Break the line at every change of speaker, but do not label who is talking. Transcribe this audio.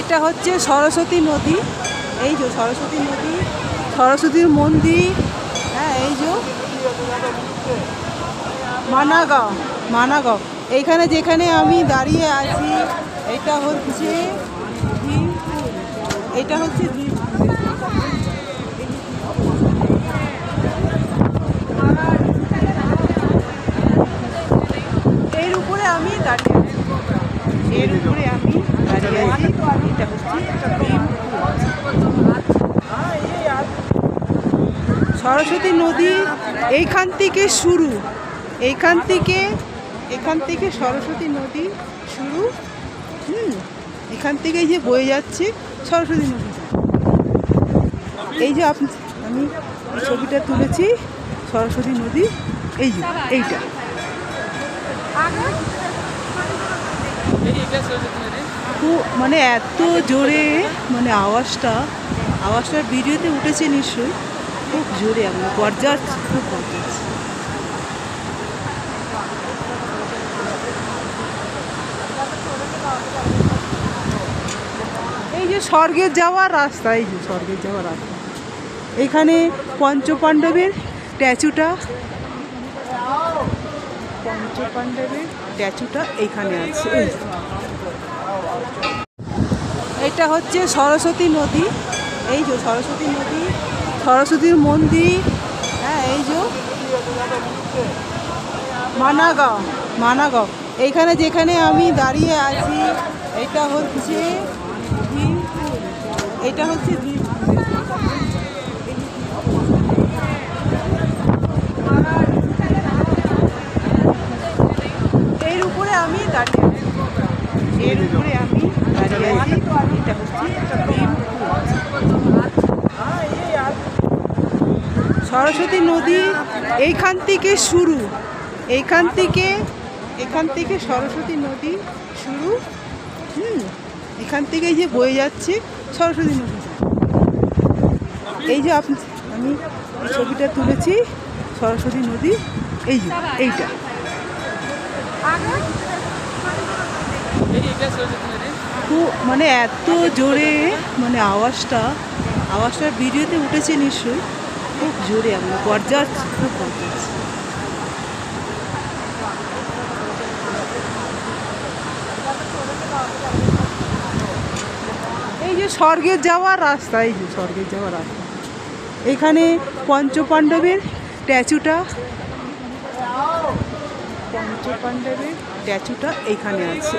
এটা হচ্ছে সরস্বতী নদী। এই যে সরস্বতী নদী, সরস্বতীর মন্দির। হ্যাঁ, এই যে মানাগাঁও, মানাগাঁও। এইখানে যেখানে আমি দাঁড়িয়ে আছি এটা হচ্ছে ভীমপুর। এটা হচ্ছে এর উপরে আমি দাঁড়িয়ে আছি, এর উপরে আমি দাঁড়িয়ে আছি। এটা হচ্ছে সরস্বতী নদী। এইখান থেকে শুরু, এখান থেকে সরস্বতী নদী শুরু। এখান থেকে এই যে বয়ে যাচ্ছে সরস্বতী নদী। এই যে আমি এই ছবিটা তুলেছি সরস্বতী নদী। এই যে এইটা খুব মানে এত জোরে, মানে আওয়াজটা ভিডিওতে উঠেছে নিশ্চয়ই। খুব জোরে আমরা গর্জাচ্ছে, খুব গর্জাচ্ছে। এই যে স্বর্গের যাওয়ার রাস্তা, এই যে স্বর্গের যাওয়ার রাস্তা। এখানে পঞ্চপাণ্ডবের স্ট্যাচুটা এইখানে আছে। এটা হচ্ছে সরস্বতী নদী। এই যে সরস্বতী নদী, সরস্বতীর মন্দির। হ্যাঁ, এই যে মানাগাঁও, মানাগাঁও। এইখানে যেখানে আমি দাঁড়িয়ে আছি এটা হচ্ছে ভীমপুর। এটা হচ্ছে এর উপরে আমি দাঁড়িয়ে আছি, এর উপরে আমি দাঁড়িয়ে আছি। এটা হচ্ছে সরস্বতী নদী। এইখান থেকে শুরু, এখান থেকে সরস্বতী নদী শুরু। এখান থেকে এই যে বয়ে যাচ্ছে সরস্বতী নদী। এই যে আমি এই ছবিটা তুলেছি সরস্বতী নদী। এই যে এইটা খুব মানে এত জোরে, মানে আওয়াজটা ভিডিওতে উঠেছে নিশ্চয়ই। খুব জোরে আমরা গর্জাচ্ছে, খুব গর্জাচ্ছে। এই যে স্বর্গের যাওয়ার রাস্তা, এই যে স্বর্গের যাওয়ার রাস্তা। এখানে পঞ্চপাণ্ডবের স্ট্যাচুটা এইখানে আছে।